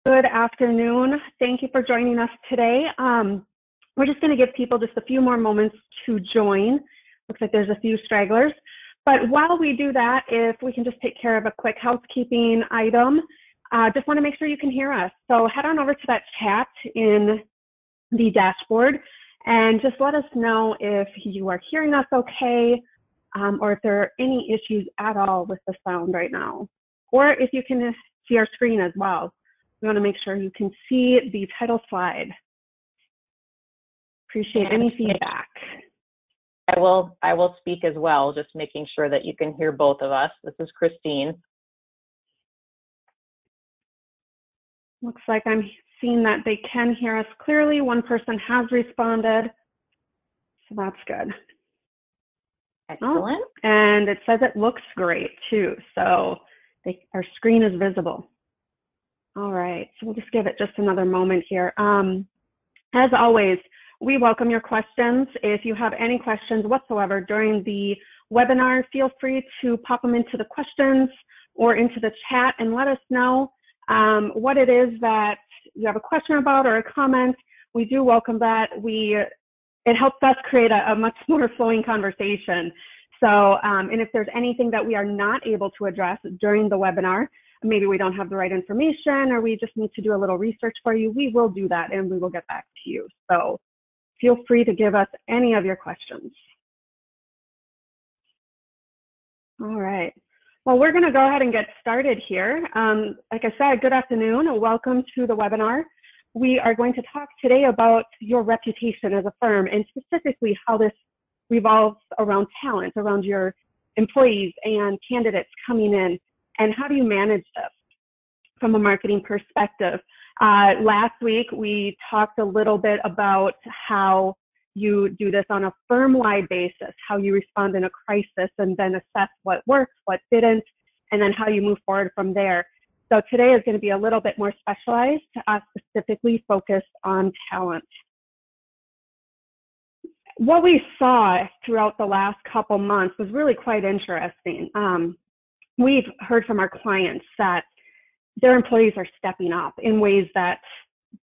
Good afternoon. Thank you for joining us today. We're just going to give people just a few more moments to join. Looks like there's a few stragglers. But while we do that, if we can just take care of a quick housekeeping item, just want to make sure you can hear us. So head on over to that chat in the dashboard and just let us know if you are hearing us okay, or if there are any issues at all with the sound right now, or if you can see our screen as well. We want to make sure you can see the title slide. Appreciate any feedback. I will speak as well, just making sure that you can hear both of us. This is Christine. Looks like I'm seeing that they can hear us clearly. One person has responded, so that's good. Excellent. Oh, and it says it looks great too, so our screen is visible. All right, so we'll just give it just another moment here. As always, we welcome your questions. If you have any questions whatsoever during the webinar, feel free to pop them into the questions or into the chat and let us know what it is that you have a question about or a comment. We do welcome that. It helps us create a much more flowing conversation. So, and if there's anything that we are not able to address during the webinar, maybe we don't have the right information or we just need to do a little research for you, we will do that and we will get back to you. So feel free to give us any of your questions. All right. Well, we're going to go ahead and get started here. Like I said, good afternoon. Welcome to the webinar. We are going to talk today about your reputation as a firm and specifically how this revolves around talent, around your employees and candidates coming in, and how do you manage this from a marketing perspective. Last week, we talked a little bit about how you do this on a firm-wide basis, how you respond in a crisis and then assess what works, what didn't, and then how you move forward from there. So today is going to be a little bit more specialized, specifically focused on talent. What we saw throughout the last couple months was really quite interesting. We've heard from our clients that their employees are stepping up in ways that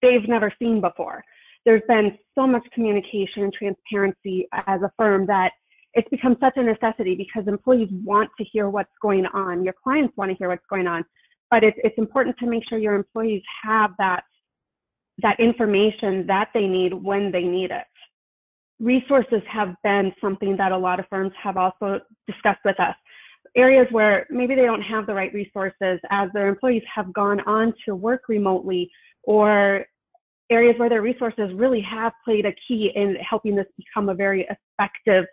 they've never seen before. There's been so much communication and transparency as a firm that it's become such a necessity because employees want to hear what's going on. Your clients want to hear what's going on, but it's important to make sure your employees have that information that they need when they need it. Resources have been something that a lot of firms have also discussed with us. Areas where maybe they don't have the right resources as their employees have gone on to work remotely, or areas where their resources really have played a key in helping this become a very effective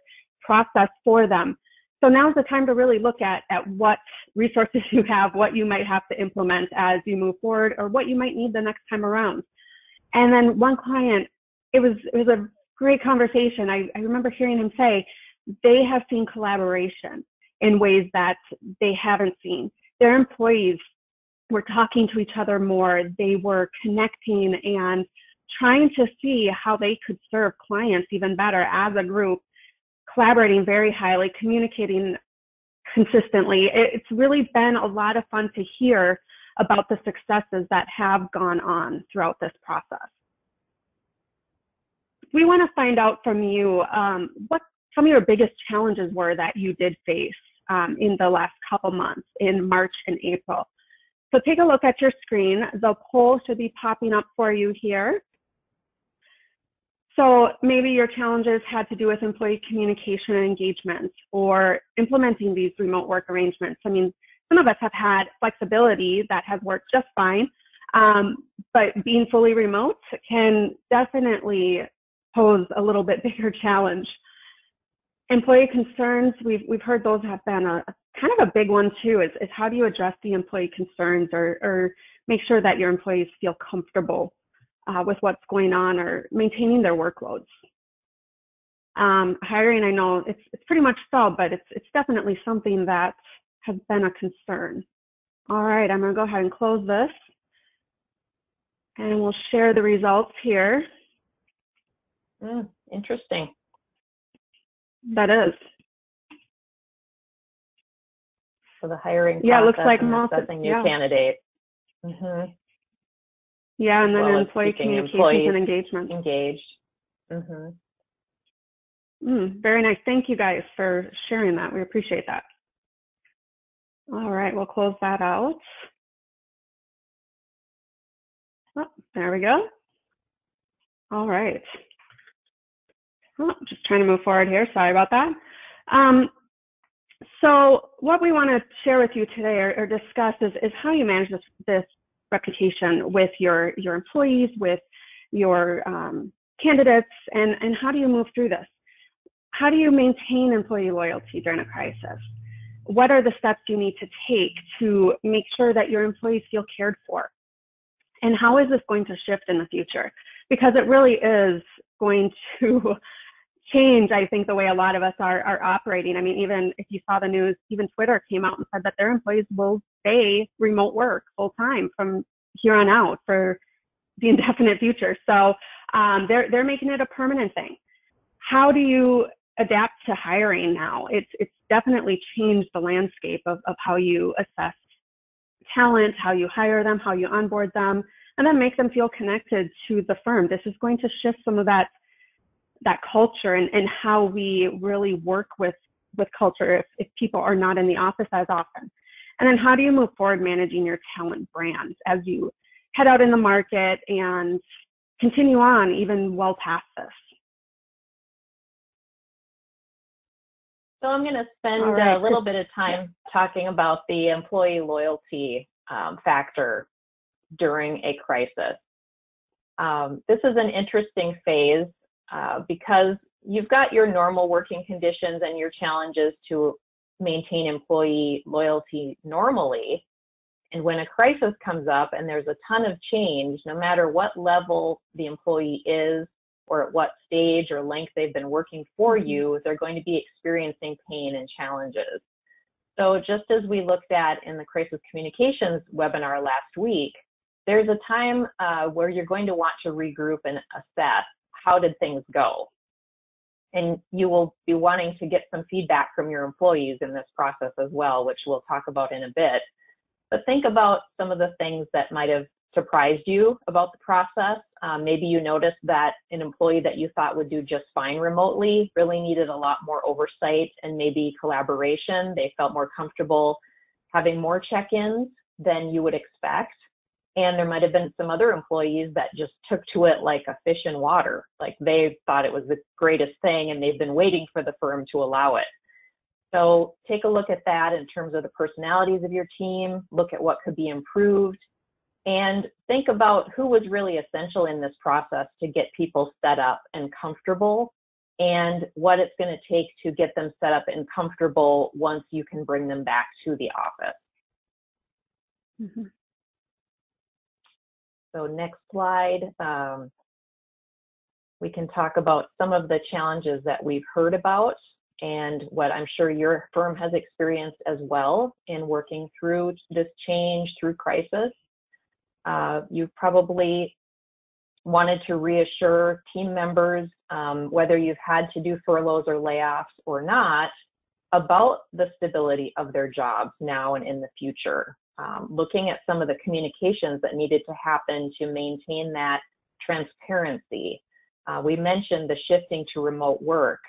process for them. So now's the time to really look at what resources you have, what you might have to implement as you move forward, or what you might need the next time around. And then one client, it was a great conversation. I remember hearing him say they have seen collaboration in ways that they haven't seen. Their employees were talking to each other more. They were connecting and trying to see how they could serve clients even better as a group, collaborating very highly, communicating consistently. It's really been a lot of fun to hear about the successes that have gone on throughout this process. We want to find out from you what some of your biggest challenges were that you did face in the last couple months in March and April. So take a look at your screen. The poll should be popping up for you here. So maybe your challenges had to do with employee communication and engagement or implementing these remote work arrangements. I mean, some of us have had flexibility that has worked just fine, but being fully remote can definitely pose a little bit bigger challenge. Employee concerns, we've heard those have been a kind of a big one too, is how do you address the employee concerns or make sure that your employees feel comfortable with what's going on or maintaining their workloads. Hiring, I know it's pretty much solved, but it's definitely something that has been a concern. All right, I'm gonna go ahead and close this and we'll share the results here. Interesting. That is. So the hiring process, it looks like and assessing new candidates. Yeah, as and then well as employee keeping communications employees and engagement. engaged. Very nice. Thank you guys for sharing that. We appreciate that. All right, we'll close that out. Oh, there we go. All right. Oh, just trying to move forward here. Sorry about that. So what we want to share with you today or discuss is how you manage this reputation with your employees, with your candidates, and how do you move through this? How do you maintain employee loyalty during a crisis? What are the steps you need to take to make sure that your employees feel cared for? And how is this going to shift in the future? Because it really is going to change, I think, the way a lot of us are operating. I mean, even if you saw the news, even Twitter came out and said that their employees will stay remote work full time from here on out for the indefinite future. So they're making it a permanent thing. How do you adapt to hiring now? It's definitely changed the landscape of how you assess talent, how you hire them, how you onboard them, and then make them feel connected to the firm. This is going to shift some of that culture and how we really work with culture if people are not in the office as often. And then how do you move forward managing your talent brands as you head out in the market and continue on even well past this? So I'm going to spend a little bit of time talking about the employee loyalty factor during a crisis. This is an interesting phase because you've got your normal working conditions and your challenges to maintain employee loyalty normally. And when a crisis comes up and there's a ton of change, no matter what level the employee is or at what stage or length they've been working for you, they're going to be experiencing pain and challenges. So just as we looked at in the crisis communications webinar last week, there's a time where you're going to want to regroup and assess how did things go. And you will be wanting to get some feedback from your employees in this process as well, which we'll talk about in a bit. But think about some of the things that might have surprised you about the process. Maybe you noticed that an employee that you thought would do just fine remotely really needed a lot more oversight and maybe collaboration. They felt more comfortable having more check-ins than you would expect. And there might have been some other employees that just took to it like a fish in water. Like they thought it was the greatest thing and they've been waiting for the firm to allow it. So take a look at that in terms of the personalities of your team, look at what could be improved, and think about who was really essential in this process to get people set up and comfortable, and what it's going to take to get them set up and comfortable once you can bring them back to the office. Mm-hmm. So next slide, we can talk about some of the challenges that we've heard about and what I'm sure your firm has experienced as well in working through this change, through crisis. You've probably wanted to reassure team members, whether you've had to do furloughs or layoffs or not, about the stability of their jobs now and in the future. Looking at some of the communications that needed to happen to maintain that transparency. We mentioned the shifting to remote work.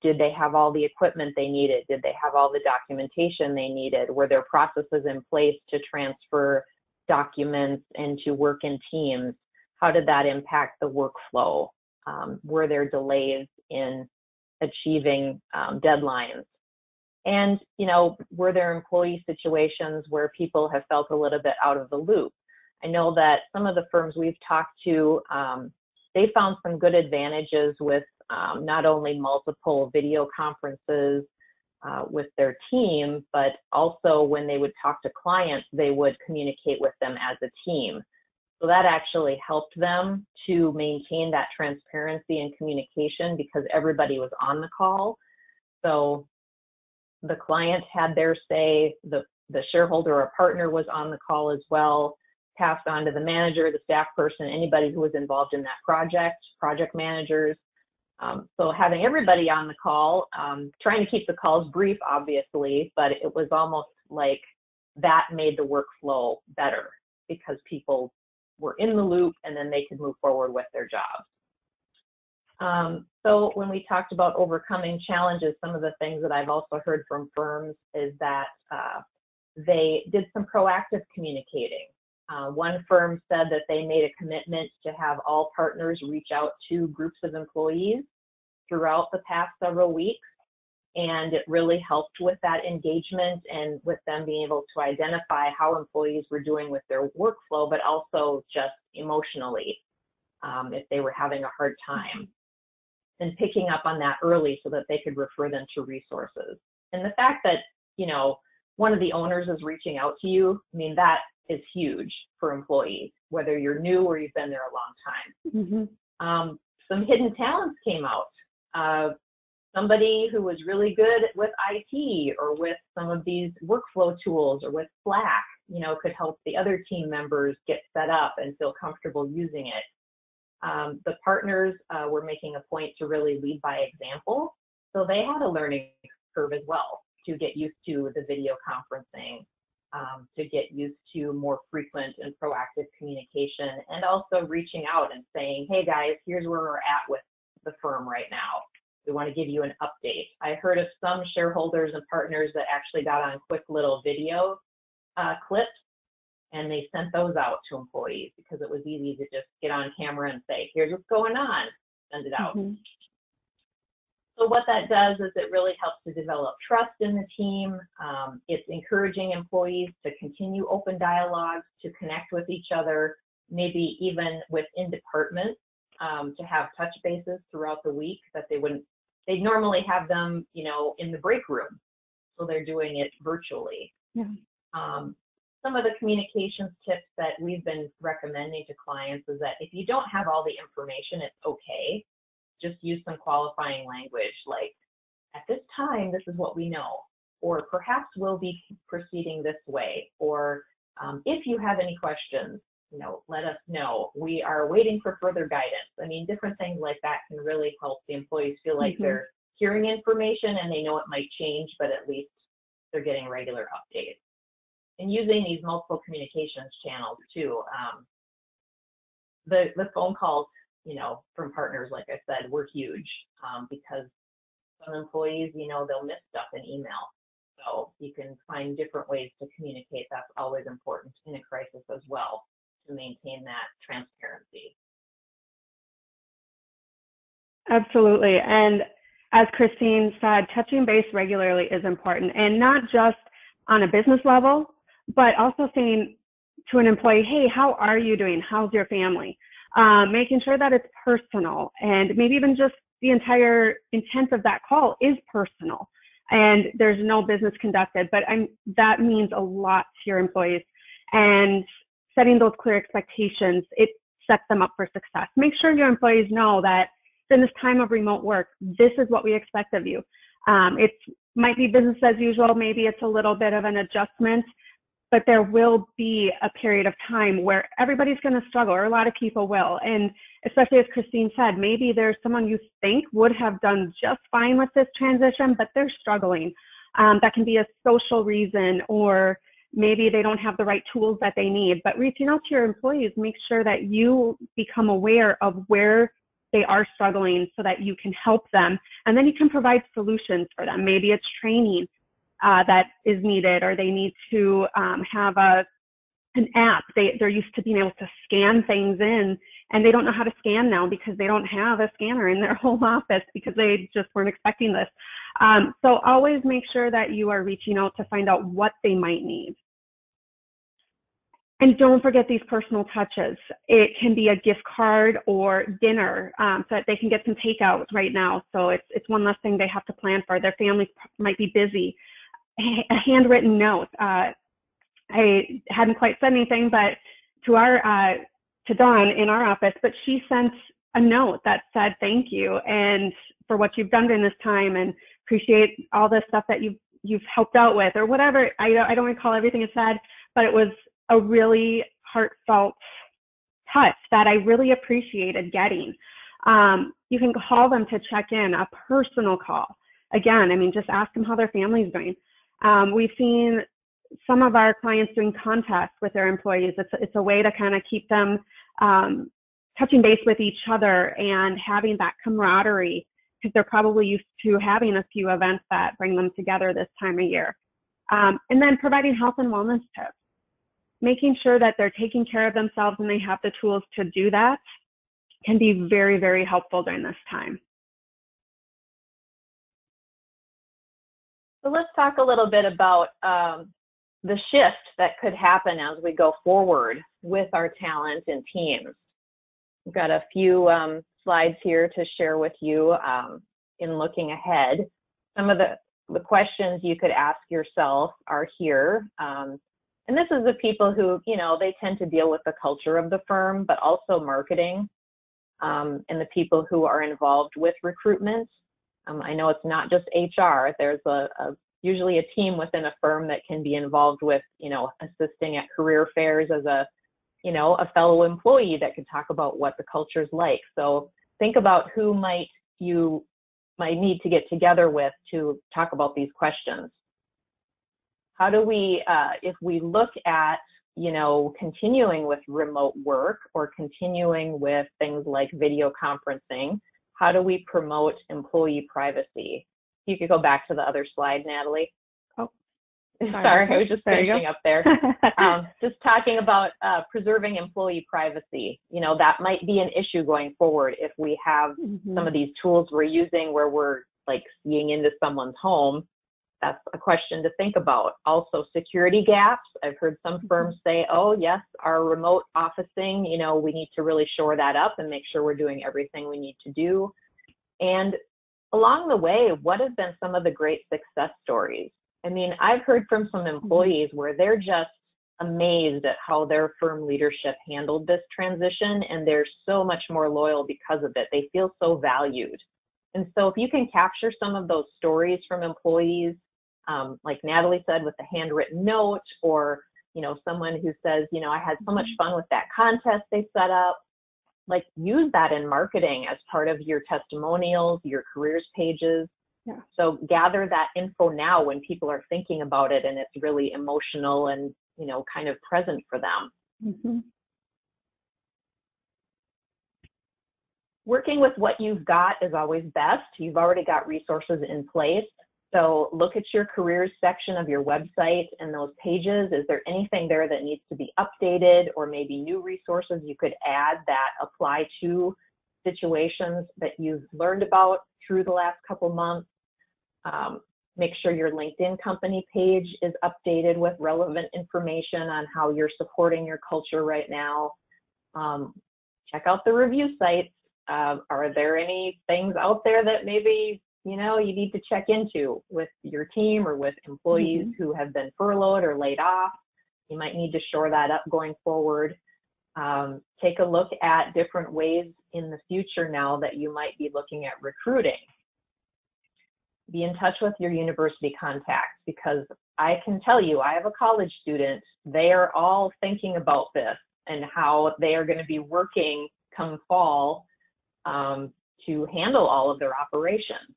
Did they have all the equipment they needed? Did they have all the documentation they needed? Were there processes in place to transfer documents and to work in teams? How did that impact the workflow? Were there delays in achieving deadlines? And, you know, were there employee situations where people have felt a little bit out of the loop? I know that some of the firms we've talked to, they found some good advantages with not only multiple video conferences with their team, but also when they would talk to clients, they would communicate with them as a team. So that actually helped them to maintain that transparency and communication because everybody was on the call. So the client had their say, the shareholder or partner was on the call as well, passed on to the manager, the staff person, anybody who was involved in that project managers. So having everybody on the call, trying to keep the calls brief, obviously, but it was almost like that made the workflow better because people were in the loop, and then they could move forward with their jobs. So when we talked about overcoming challenges, some of the things that I've also heard from firms is that they did some proactive communicating. One firm said that they made a commitment to have all partners reach out to groups of employees throughout the past several weeks, and it really helped with that engagement and with them being able to identify how employees were doing with their workflow, but also just emotionally, if they were having a hard time, and picking up on that early so that they could refer them to resources. And the fact that, you know, one of the owners is reaching out to you, I mean, that is huge for employees, whether you're new or you've been there a long time. Some hidden talents came out. Somebody who was really good with IT or with some of these workflow tools or with Slack, you know, could help the other team members get set up and feel comfortable using it. The partners were making a point to really lead by example. So they had a learning curve as well to get used to the video conferencing, to get used to more frequent and proactive communication, and also reaching out and saying, hey guys, here's where we're at with the firm right now. We want to give you an update. I heard of some shareholders and partners that actually got on quick little video clips, and they sent those out to employees because it was easy to just get on camera and say, here's what's going on, send it out. So what that does is it really helps to develop trust in the team. It's encouraging employees to continue open dialogues, to connect with each other, maybe even within departments, to have touch bases throughout the week that they'd normally have them, you know, in the break room. So they're doing it virtually. Some of the communications tips that we've been recommending to clients is that if you don't have all the information, it's okay. Just use some qualifying language like, at this time, this is what we know, or perhaps we'll be proceeding this way, or if you have any questions, you know, let us know. We are waiting for further guidance. I mean, different things like that can really help the employees feel like they're hearing information and they know it might change, but at least they're getting regular updates. And using these multiple communications channels too. The phone calls, you know, from partners, like I said, were huge because some employees, you know, they'll miss stuff in email. So you can find different ways to communicate. That's always important in a crisis as well, to maintain that transparency. Absolutely. And as Christine said, touching base regularly is important, and not just on a business level, but also saying to an employee, hey, how are you doing? How's your family? Making sure that it's personal, and maybe even just the entire intent of that call is personal and there's no business conducted, but that means a lot to your employees. And setting those clear expectations, it sets them up for success. Make sure your employees know that in this time of remote work, this is what we expect of you. It might be business as usual, maybe it's a little bit of an adjustment, but there will be a period of time where everybody's going to struggle, or a lot of people will. And especially as Christine said, maybe there's someone you think would have done just fine with this transition, but they're struggling. That can be a social reason, or maybe they don't have the right tools that they need. But reaching out to your employees, make sure that you become aware of where they are struggling so that you can help them. And then you can provide solutions for them. Maybe it's training that is needed, or they need to have an app. They're used to being able to scan things in, and they don't know how to scan now because they don't have a scanner in their home office because they just weren't expecting this. So always make sure that you are reaching out to find out what they might need. And don't forget these personal touches. It can be a gift card or dinner so that they can get some takeout right now. So it's one less thing they have to plan for. Their families might be busy. A handwritten note. I hadn't quite said anything, but to Dawn in our office, but she sent a note that said thank you and for what you've done during this time, and appreciate all the stuff that you've helped out with, or whatever. I don't recall everything it said, but it was a really heartfelt touch that I really appreciated getting. You can call them to check in, a personal call. Again, I mean, just ask them how their family's doing. We've seen some of our clients doing contests with their employees. It's a way to kind of keep them touching base with each other and having that camaraderie, because they're probably used to having a few events that bring them together this time of year. And then providing health and wellness tips, making sure that they're taking care of themselves and they have the tools to do that can be very, very helpful during this time. So let's talk a little bit about the shift that could happen as we go forward with our talent and teams. We've got a few slides here to share with you in looking ahead. Some of the questions you could ask yourself are here. And this is the people who, you know, they tend to deal with the culture of the firm, but also marketing, and the people who are involved with recruitment. I know it's not just HR. There's usually a team within a firm that can be involved with, you know, assisting at career fairs as a fellow employee that could talk about what the culture's like. So think about who you might need to get together with to talk about these questions. How do we, if we look at, you know, continuing with remote work or continuing with things like video conferencing, how do we promote employee privacy? You could go back to the other slide, Natalie. Oh, sorry, I was just finishing up there. Just talking about preserving employee privacy. You know, that might be an issue going forward if we have some of these tools we're using where we're like seeing into someone's home. That's a question to think about. Also, security gaps. I've heard some firms say, oh, yes, our remote officing, you know, we need to really shore that up and make sure we're doing everything we need to do. And along the way, what have been some of the great success stories? I mean, I've heard from some employees where they're just amazed at how their firm leadership handled this transition, and they're so much more loyal because of it. They feel so valued. And so if you can capture some of those stories from employees, like Natalie said, with the handwritten note, or, you know, someone who says, you know, I had so much fun with that contest they set up, like use that in marketing as part of your testimonials, your careers pages. Yeah. So gather that info now when people are thinking about it and it's really emotional and, you know, kind of present for them. Working with what you've got is always best. You've already got resources in place. So look at your careers section of your website and those pages. Is there anything there that needs to be updated, or maybe new resources you could add that apply to situations that you've learned about through the last couple months? Make sure your LinkedIn company page is updated with relevant information on how you're supporting your culture right now. Check out the review sites. Are there any things out there that maybe, you know, you need to check into with your team or with employees who have been furloughed or laid off? You might need to shore that up going forward. Take a look at different ways in the future now that you might be looking at recruiting. Be in touch with your university contacts, because I can tell you, I have a college student, they are all thinking about this and how they are going to be working come fall to handle all of their operations.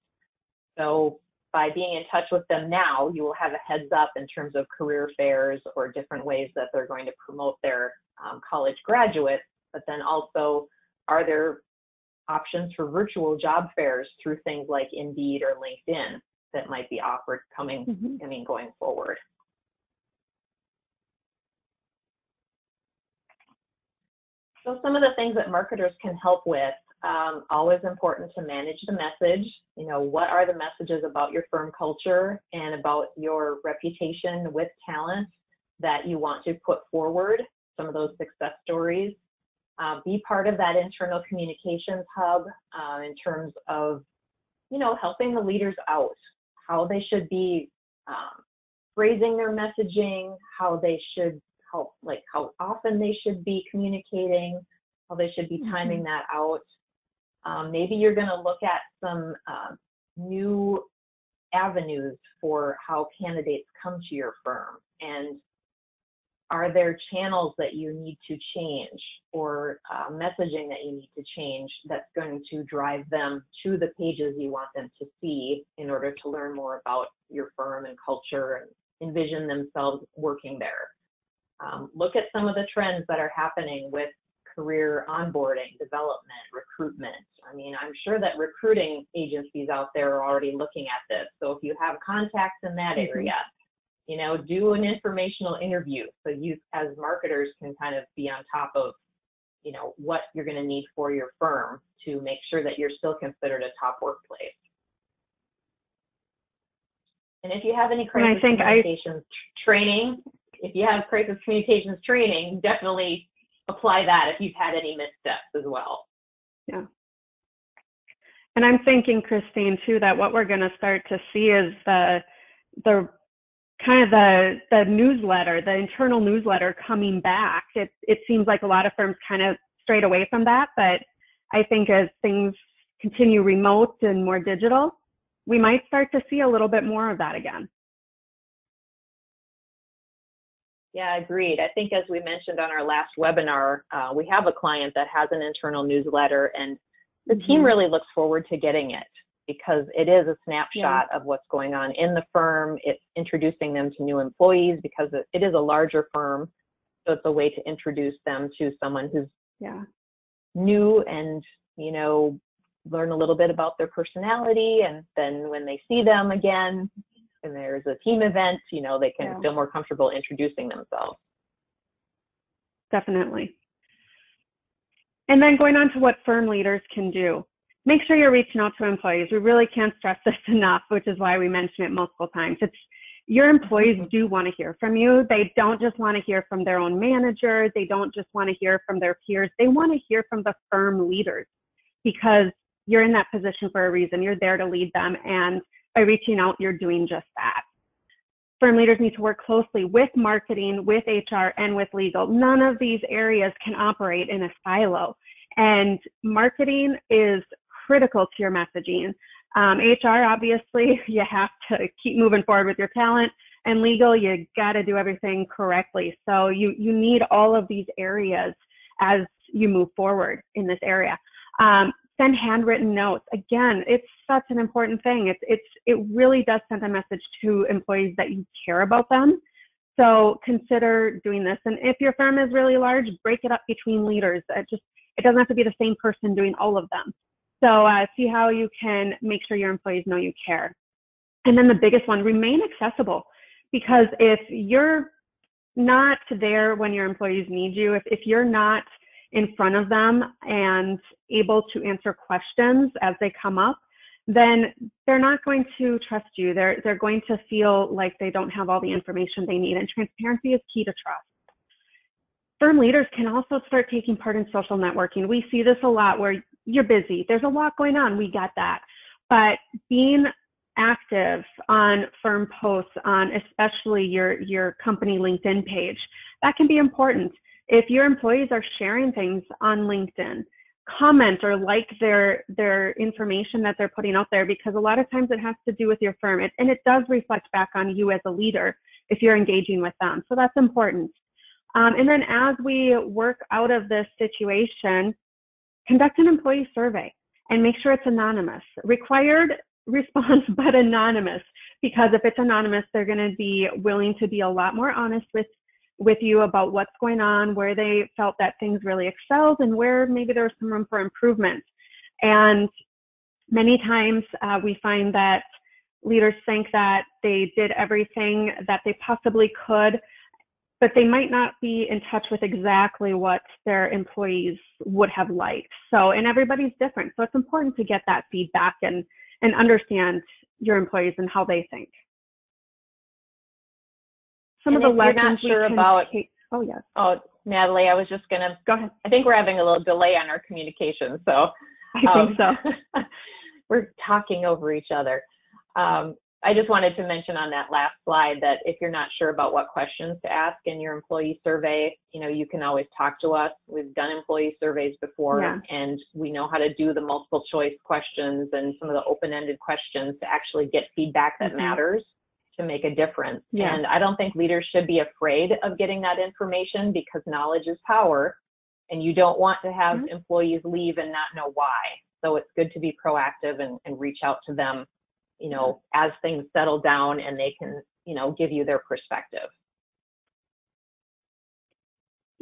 So by being in touch with them now, you will have a heads up in terms of career fairs or different ways that they're going to promote their college graduates, but then also, are there options for virtual job fairs through things like Indeed or LinkedIn that might be offered going forward? So some of the things that marketers can help with, always important to manage the message. You know, what are the messages about your firm culture and about your reputation with talent that you want to put forward, some of those success stories. Be part of that internal communications hub in terms of, you know, helping the leaders out, how they should be phrasing their messaging, how often they should be communicating, how they should be timing that out. Maybe you're going to look at some new avenues for how candidates come to your firm, and are there channels that you need to change, or messaging that you need to change that's going to drive them to the pages you want them to see in order to learn more about your firm and culture and envision themselves working there. Look at some of the trends that are happening with career onboarding, development, recruitment. I mean, I'm sure that recruiting agencies out there are already looking at this. So if you have contacts in that area, you know, do an informational interview so you as marketers can kind of be on top of, you know, what you're going to need for your firm to make sure that you're still considered a top workplace. And if you have any crisis communications training, if you have crisis communications training, definitely apply that if you've had any missteps as well. Yeah. And I'm thinking, Christine, too, that what we're going to start to see is the kind of the newsletter, the internal newsletter coming back. It seems like a lot of firms kind of strayed away from that, but I think as things continue remote and more digital, we might start to see a little bit more of that again. Yeah, agreed. I think as we mentioned on our last webinar, we have a client that has an internal newsletter, and the team really looks forward to getting it because it is a snapshot of what's going on in the firm. It's introducing them to new employees because it is a larger firm. So it's a way to introduce them to someone who's new and, you know, learn a little bit about their personality. And then when they see them again, and there's a team event, you know, they can feel more comfortable introducing themselves. Definitely. And then going on to what firm leaders can do. Make sure you're reaching out to employees. We really can't stress this enough, which is why we mention it multiple times. Your employees do want to hear from you. They don't just want to hear from their own manager. They don't just want to hear from their peers. They want to hear from the firm leaders because you're in that position for a reason. You're there to lead them. And by reaching out, you're doing just that. Firm leaders need to work closely with marketing, with HR, and with legal. None of these areas can operate in a silo. And marketing is critical to your messaging. HR, obviously, you have to keep moving forward with your talent. And legal, you got to do everything correctly. So you need all of these areas as you move forward in this area. Send handwritten notes. Again, it's such an important thing. It really does send a message to employees that you care about them. So consider doing this. And if your firm is really large, break it up between leaders. It doesn't have to be the same person doing all of them. So see how you can make sure your employees know you care. And then the biggest one, remain accessible. Because if you're not there when your employees need you, if you're not in front of them and able to answer questions as they come up, then they're not going to trust you. They're going to feel like they don't have all the information they need. And transparency is key to trust. Firm leaders can also start taking part in social networking. We see this a lot where you're busy. There's a lot going on. We get that. But being active on firm posts, on especially your company LinkedIn page, that can be important. If your employees are sharing things on LinkedIn, comment or like their information that they're putting out there, because a lot of times it has to do with your firm, and it does reflect back on you as a leader if you're engaging with them. So that's important. And then as we work out of this situation, conduct an employee survey and make sure it's anonymous. Required response, but anonymous, because if it's anonymous, they're going to be willing to be a lot more honest with you about what's going on, where they felt that things really excelled, and where maybe there was some room for improvement. And many times we find that leaders think that they did everything that they possibly could, but they might not be in touch with exactly what their employees would have liked. So, and everybody's different. So it's important to get that feedback and understand your employees and how they think. Some of the lessons we can take. Oh, yes. Oh, Natalie, I was just going to go ahead. I think we're having a little delay on our communication. So I think so. We're talking over each other. I just wanted to mention on that last slide that if you're not sure about what questions to ask in your employee survey, you know, you can always talk to us. We've done employee surveys before, and we know how to do the multiple choice questions and some of the open-ended questions to actually get feedback that matters to make a difference. And I don't think leaders should be afraid of getting that information, because knowledge is power, and you don't want to have employees leave and not know why. So it's good to be proactive and reach out to them you know, as things settle down and they can, you know, give you their perspective.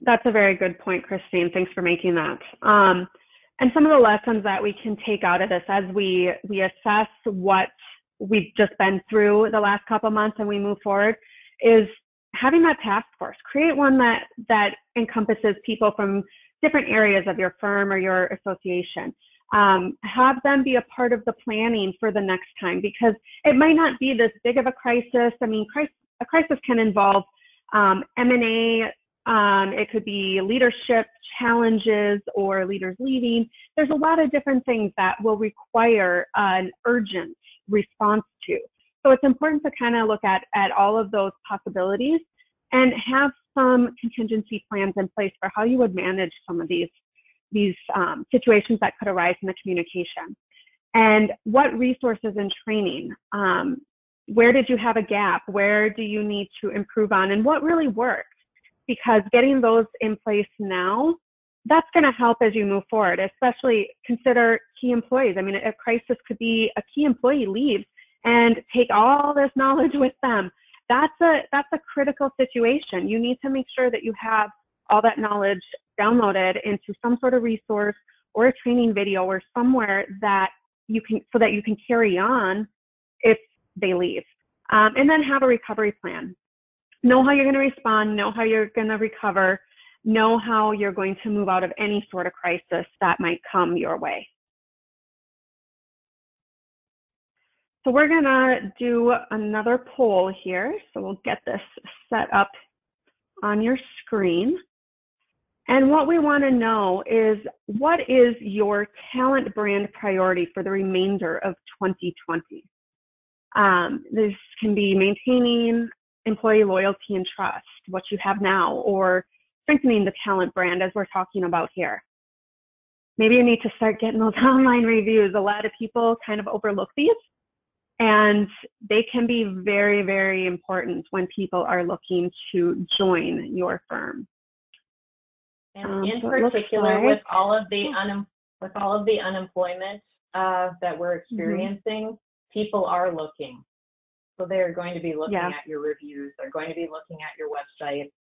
That's a very good point, Christine. Thanks for making that. And some of the lessons that we can take out of this as we assess what we've just been through the last couple of months and we move forward is having that task force. Create one that encompasses people from different areas of your firm or your association. Have them be a part of the planning for the next time, because it might not be this big of a crisis. I mean, a crisis can involve M&A, it could be leadership challenges or leaders leaving. There's a lot of different things that will require an urgent response to. So it's important to kind of look at all of those possibilities and have some contingency plans in place for how you would manage some of these situations that could arise in the communication. And what resources and training, where did you have a gap? Where do you need to improve on? And what really worked? Because getting those in place now, that's going to help as you move forward, especially consider key employees. I mean, a crisis could be a key employee leaves and take all this knowledge with them. That's a critical situation. You need to make sure that you have all that knowledge downloaded into some sort of resource or a training video or somewhere that you can, so that you can carry on if they leave. And then have a recovery plan. Know how you're going to respond, know how you're going to recover, know how you're going to move out of any sort of crisis that might come your way. So we're going to do another poll here. So we'll get this set up on your screen. And what we want to know is, what is your talent brand priority for the remainder of 2020? This can be maintaining employee loyalty and trust, what you have now, or strengthening the talent brand as we're talking about here. Maybe you need to start getting those online reviews. A lot of people kind of overlook these, and they can be very, very important when people are looking to join your firm. And in particular, with all of the unemployment that we're experiencing, people are looking. So they're going to be looking at your reviews. They're going to be looking at your website.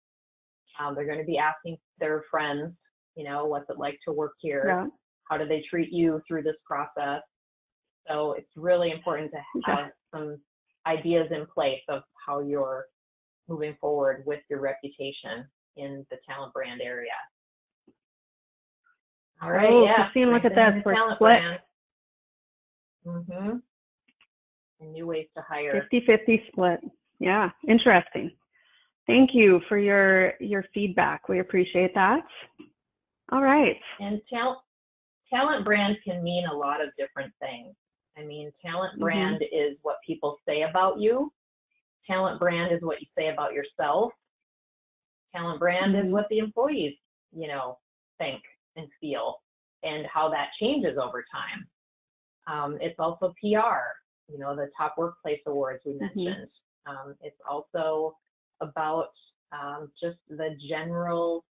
They're going to be asking their friends, you know, what's it like to work here? Yeah. How do they treat you through this process? So it's really important to have some ideas in place of how you're moving forward with your reputation in the talent brand area. All right, Christine, look at this. We're split. And new ways to hire. 50-50 split. Yeah, interesting. Thank you for your feedback. We appreciate that. All right. And talent brand can mean a lot of different things. I mean, talent brand is what people say about you. Talent brand is what you say about yourself. Talent brand is what the employees, you know, think and feel, and how that changes over time. It's also PR, you know, the top workplace awards we mentioned. It's also about just the general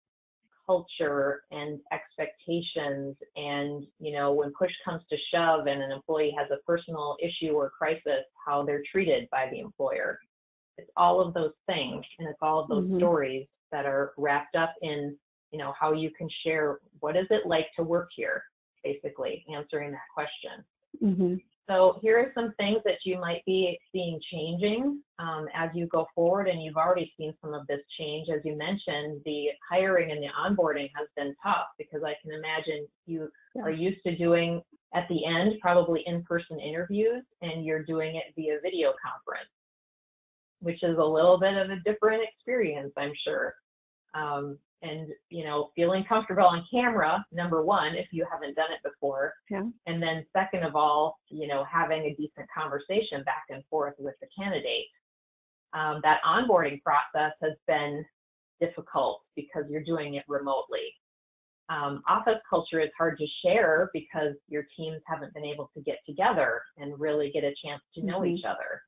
culture and expectations, and, you know, when push comes to shove and an employee has a personal issue or crisis, how they're treated by the employer. It's all of those things, and it's all of those stories that are wrapped up in, you know, how you can share what is it like to work here, basically answering that question. So here are some things that you might be seeing changing as you go forward, and you've already seen some of this change. As you mentioned, the hiring and the onboarding has been tough, because I can imagine you are used to doing, at the end, probably in-person interviews, and you're doing it via video conference, which is a little bit of a different experience, I'm sure. And, you know, feeling comfortable on camera, number one, if you haven't done it before. And then second of all, you know, having a decent conversation back and forth with the candidate. That onboarding process has been difficult because you're doing it remotely. Office culture is hard to share because your teams haven't been able to get together and really get a chance to know each other.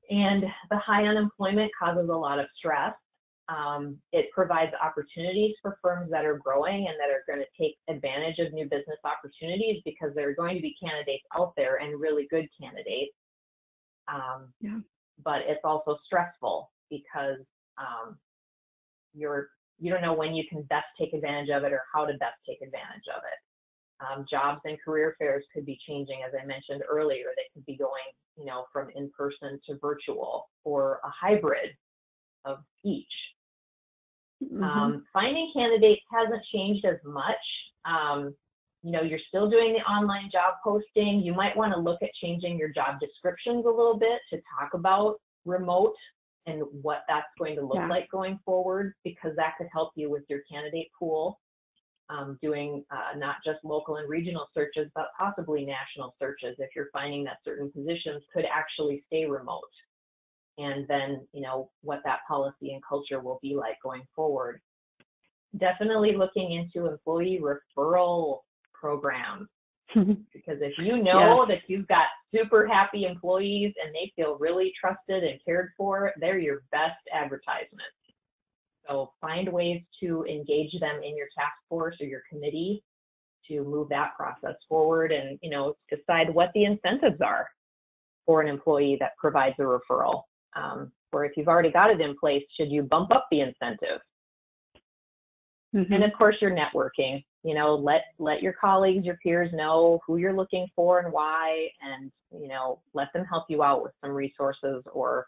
And the high unemployment causes a lot of stress. It provides opportunities for firms that are growing and that are going to take advantage of new business opportunities, because there are going to be candidates out there, and really good candidates. Yeah. But it's also stressful because you don't know when you can best take advantage of it or how to best take advantage of it. Jobs and career fairs could be changing, as I mentioned earlier. They could be going, from in-person to virtual or a hybrid of each. Finding candidates hasn't changed as much. You're still doing the online job posting. You might want to look at changing your job descriptions a little bit to talk about remote and what that's going to look like going forward, because that could help you with your candidate pool, doing not just local and regional searches, but possibly national searches if you're finding that certain positions could actually stay remote. And then, what that policy and culture will be like going forward. Definitely looking into employee referral programs, because if you know that you've got super happy employees and they feel really trusted and cared for, they're your best advertisement. So find ways to engage them in your task force or your committee to move that process forward, and decide what the incentives are for an employee that provides a referral. Or if you've already got it in place, should you bump up the incentive? And of course, your networking. Let your colleagues, your peers know who you're looking for and why, and let them help you out with some resources, or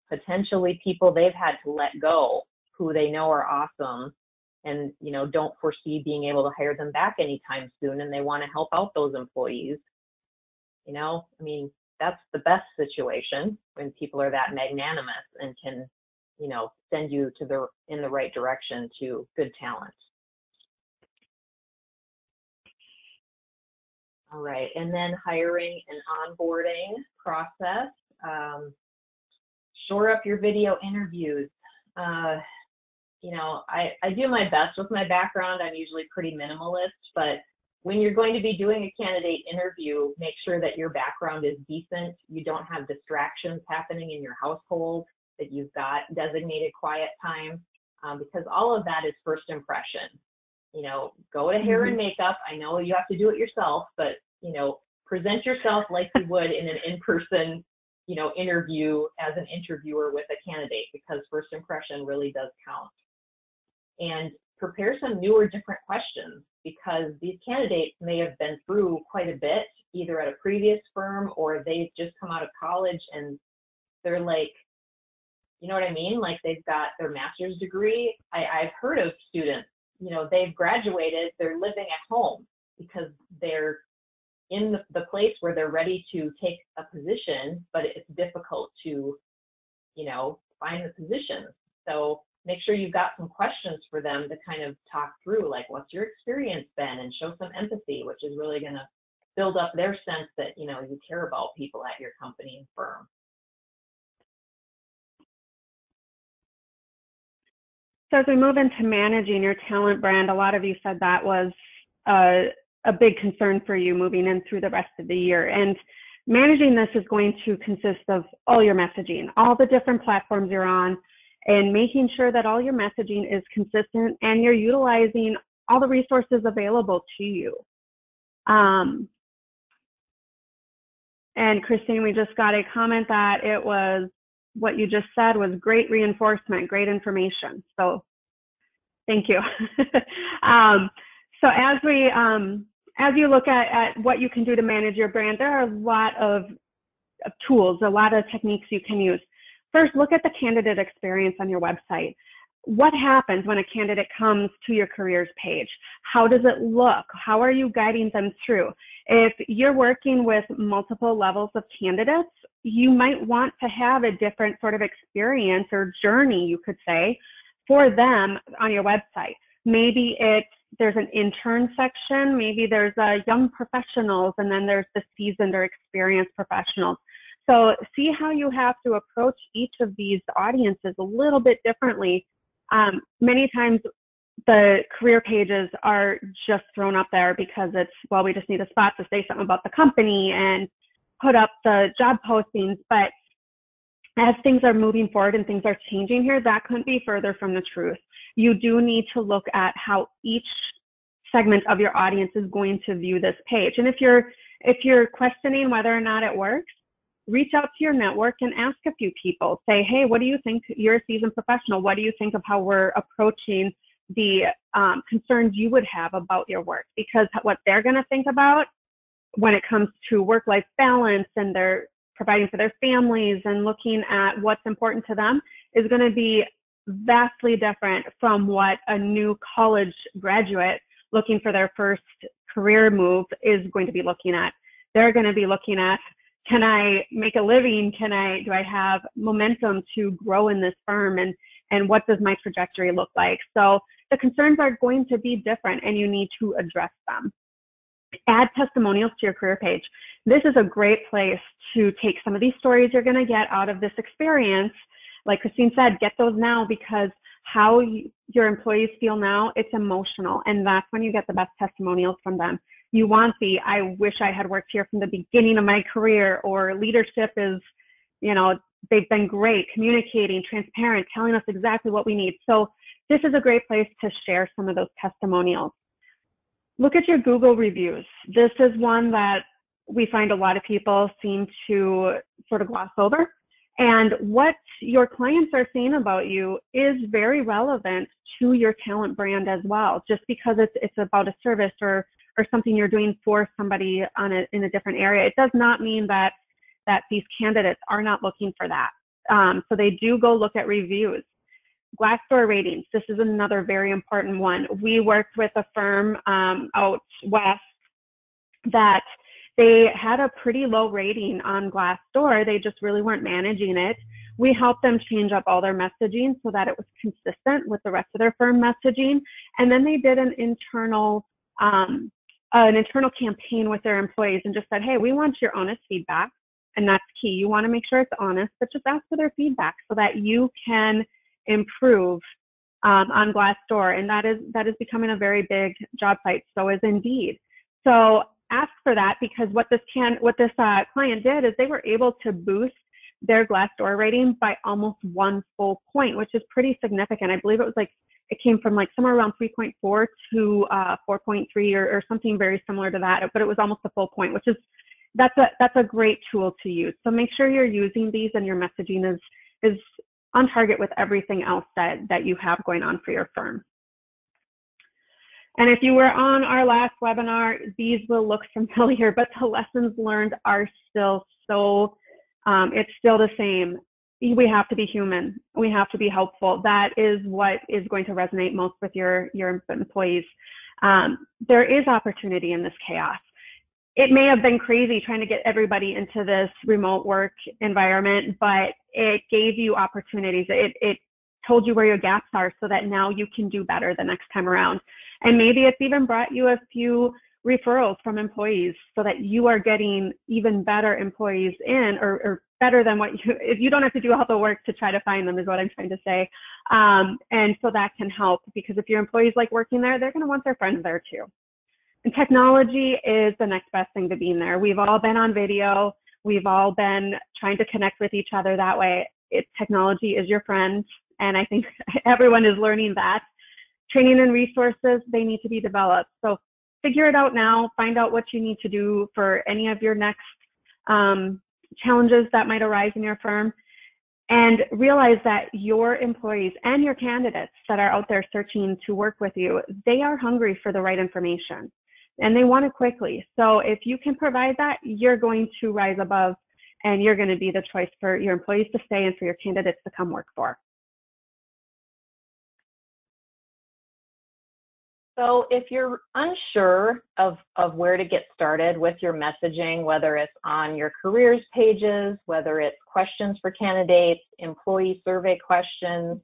potentially people they've had to let go who they know are awesome and don't foresee being able to hire them back anytime soon, and they want to help out those employees. That's the best situation, when people are that magnanimous and can send you in the right direction to good talent. All right, and then hiring and onboarding process. Shore up your video interviews. I do my best with my background. I'm usually pretty minimalist, but when you're going to be doing a candidate interview, make sure that your background is decent. You don't have distractions happening in your household, that you've got designated quiet time, because all of that is first impression. Go to hair and makeup. I know you have to do it yourself, but, present yourself like you would in an in-person, interview as an interviewer with a candidate, because first impression really does count. And prepare some new or different questions, because these candidates may have been through quite a bit, either at a previous firm or they've just come out of college and they're like, you know what I mean? Like, they've got their master's degree. I've heard of students, they've graduated, they're living at home because they're in the place where they're ready to take a position, but it's difficult to, find the position. So make sure you've got some questions for them to kind of talk through, like, what's your experience been, and show some empathy, which is really going to build up their sense that, you care about people at your company and firm. So as we move into managing your talent brand, a lot of you said that was a big concern for you moving in through the rest of the year. And managing this is going to consist of all your messaging, all the different platforms you're on, and making sure that all your messaging is consistent and you're utilizing all the resources available to you. And Christine, we just got a comment that it was, what you just said was great reinforcement, great information. So thank you. So as you look at what you can do to manage your brand, there are a lot of tools, a lot of techniques you can use. First, look at the candidate experience on your website. What happens when a candidate comes to your careers page? How does it look? How are you guiding them through? If you're working with multiple levels of candidates, you might want to have a different sort of experience or journey, you could say, for them on your website. Maybe there's an intern section, maybe there's a young professionals, and then there's the seasoned or experienced professionals. So see how you have to approach each of these audiences a little bit differently. Many times the career pages are just thrown up there because it's, well, we just need a spot to say something about the company and put up the job postings. But as things are moving forward and things are changing here, that couldn't be further from the truth. You do need to look at how each segment of your audience is going to view this page. And if you're questioning whether or not it works, reach out to your network and ask a few people. Say, hey, what do you think? You're a seasoned professional. What do you think of how we're approaching the concerns you would have about your work? Because what they're going to think about when it comes to work-life balance and they're providing for their families and looking at what's important to them is going to be vastly different from what a new college graduate looking for their first career move is going to be looking at. They're going to be looking at, can I make a living? Do I have momentum to grow in this firm? And what does my trajectory look like? So the concerns are going to be different and you need to address them. Add testimonials to your career page. This is a great place to take some of these stories you're going to get out of this experience. Like Christine said, get those now, because how your employees feel now, it's emotional. And that's when you get the best testimonials from them. You want the, I wish I had worked here from the beginning of my career, or leadership is, they've been great, communicating, transparent, telling us exactly what we need. So this is a great place to share some of those testimonials. Look at your Google reviews. This is one that we find a lot of people seem to sort of gloss over. And what your clients are saying about you is very relevant to your talent brand as well. Just because it's about a service or something you're doing for somebody in a different area, it does not mean that these candidates are not looking for that. So they do go look at reviews. Glassdoor ratings. This is another very important one. We worked with a firm out west that they had a pretty low rating on Glassdoor. They just really weren't managing it. We helped them change up all their messaging so that it was consistent with the rest of their firm messaging. And then they did an internal campaign with their employees and just said, hey, we want your honest feedback. And that's key. You want to make sure it's honest, but just ask for their feedback so that you can improve on Glassdoor. And that is becoming a very big job site. So is Indeed. So ask for that, because what this client did is they were able to boost their Glassdoor rating by almost 1 full point, which is pretty significant. I believe it came from somewhere around 3.4 to 4.3 or something very similar to that, but it was almost a full point, that's a great tool to use. So make sure you're using these and your messaging is on target with everything else that you have going on for your firm. And if you were on our last webinar, these will look familiar, but the lessons learned are still it's still the same. We have to be human. We have to be helpful. That is what is going to resonate most with your employees. There is opportunity in this chaos. It may have been crazy trying to get everybody into this remote work environment, but it gave you opportunities. It told you where your gaps are so that now you can do better the next time around. And maybe it's even brought you a few referrals from employees so that you are getting even better employees in, or better than if you don't have to do all the work to try to find them, is what I'm trying to say. And so that can help, because if your employees like working there, they're going to want their friends there too. And technology is the next best thing to being there. We've all been on video. We've all been trying to connect with each other that way. Technology is your friend. And I think everyone is learning that. Training and resources, they need to be developed. So figure it out now. Find out what you need to do for any of your next challenges that might arise in your firm. And realize that your employees and your candidates that are out there searching to work with you, they are hungry for the right information and they want it quickly. So if you can provide that, you're going to rise above and you're going to be the choice for your employees to stay and for your candidates to come work for. So if you're unsure of where to get started with your messaging, whether it's on your careers pages, whether it's questions for candidates, employee survey questions,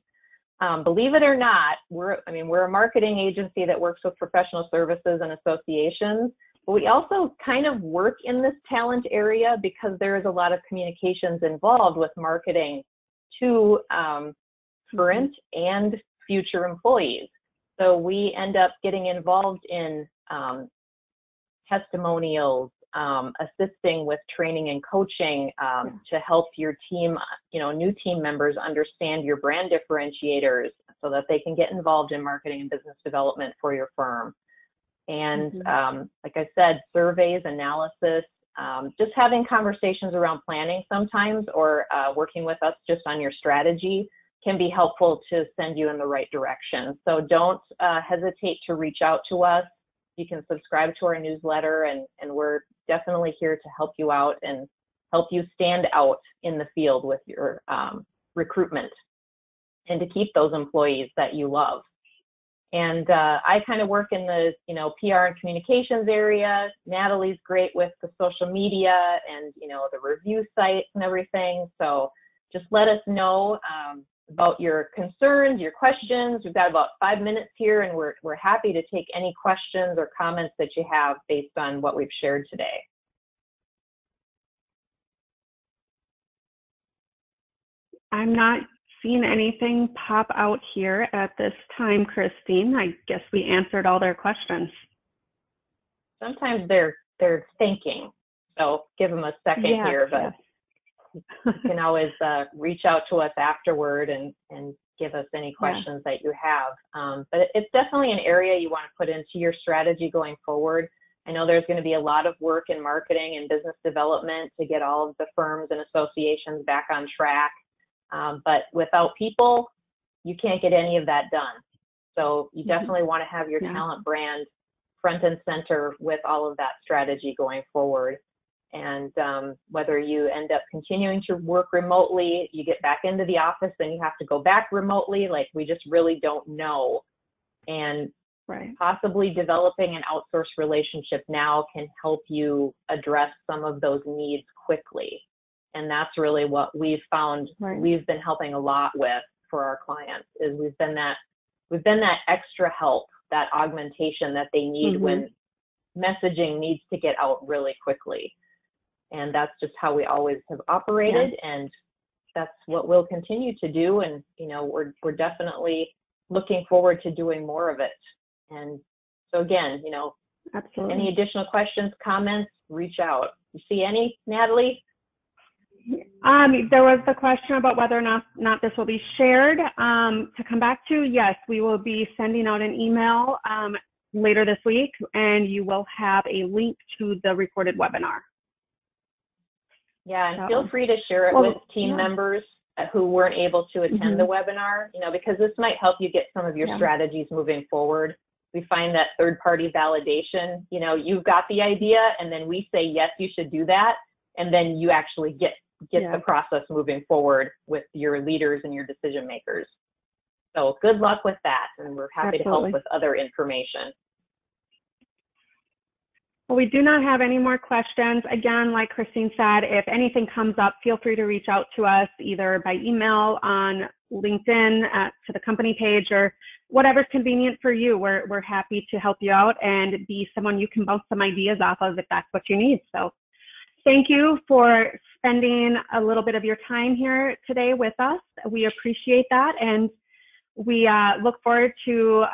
believe it or not, we're a marketing agency that works with professional services and associations, but we also kind of work in this talent area because there is a lot of communications involved with marketing to current and future employees. So we end up getting involved in testimonials, assisting with training and coaching to help your team, new team members understand your brand differentiators so that they can get involved in marketing and business development for your firm. And like I said, surveys, analysis, just having conversations around planning sometimes, or working with us just on your strategy can be helpful to send you in the right direction. So don't hesitate to reach out to us. You can subscribe to our newsletter, and we're definitely here to help you out and help you stand out in the field with your recruitment and to keep those employees that you love. And I kind of work in the, PR and communications area. Natalie's great with the social media and, the review sites and everything. So just let us know about your concerns, your questions. We've got about 5 minutes here, and we're happy to take any questions or comments that you have based on what we've shared today. I'm not seeing anything pop out here at this time, Christine. I guess we answered all their questions. Sometimes they're thinking, so give them a second here, but you can always reach out to us afterward and give us any questions that you have. But it's definitely an area you want to put into your strategy going forward. I know there's going to be a lot of work in marketing and business development to get all of the firms and associations back on track. But without people, you can't get any of that done. So you definitely want to have your talent brand front and center with all of that strategy going forward. And whether you end up continuing to work remotely, you get back into the office and you have to go back remotely, like we just really don't know. And possibly developing an outsourced relationship now can help you address some of those needs quickly. And that's really what we've found we've been helping a lot with for our clients, is we've been that extra help, that augmentation that they need when messaging needs to get out really quickly. And that's just how we always have operated, and that's what we'll continue to do. And we're definitely looking forward to doing more of it. And so again, absolutely, any additional questions, comments, reach out. You see any, Natalie? There was the question about whether or not this will be shared. To come back to, yes, we will be sending out an email later this week, and you will have a link to the recorded webinar. Yeah, and feel free to share it with team members who weren't able to attend the webinar, because this might help you get some of your strategies moving forward. We find that third-party validation, you've got the idea, and then we say, yes, you should do that, and then you actually get the process moving forward with your leaders and your decision makers. So good luck with that, and we're happy to help with other information. Well, we do not have any more questions. Again, like Christine said, if anything comes up, feel free to reach out to us either by email, on LinkedIn, to the company page, or whatever's convenient for you. We're happy to help you out and be someone you can bounce some ideas off of if that's what you need. So thank you for spending a little bit of your time here today with us. We appreciate that, and we look forward to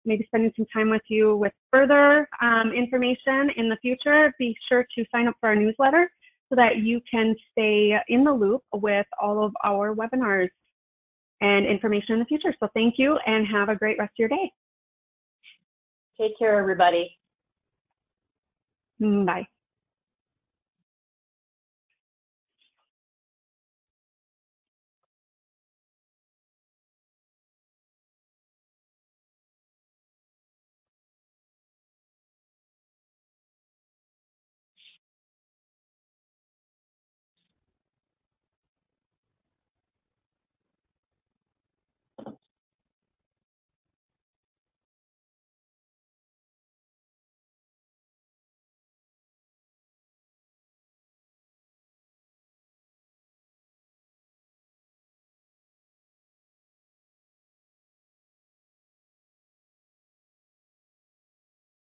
maybe spending some time with you with further information in the future. Be sure to sign up for our newsletter so that you can stay in the loop with all of our webinars and information in the future. So thank you, and have a great rest of your day. Take care, everybody. Bye.